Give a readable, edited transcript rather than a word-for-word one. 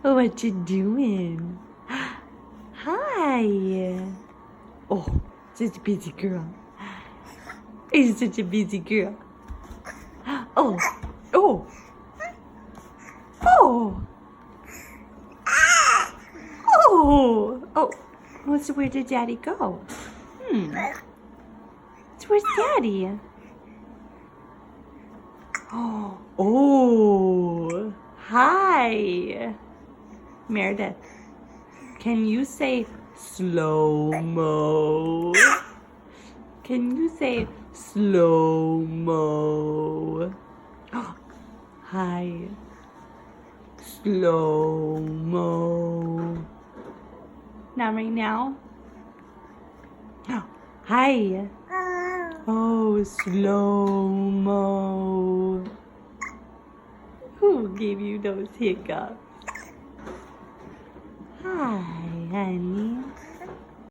What you doing? Hi. Oh, such a busy girl. You're such a busy girl. Oh, oh, oh, oh, oh. Well, so where did Daddy go? So where's Daddy? Oh, oh, hi. Meredith, can you say slow-mo? Can you say slow-mo? Oh, hi. Slow-mo. Not right now? Oh, hi. Oh, slow-mo. Who gave you those hiccups? Hi, honey.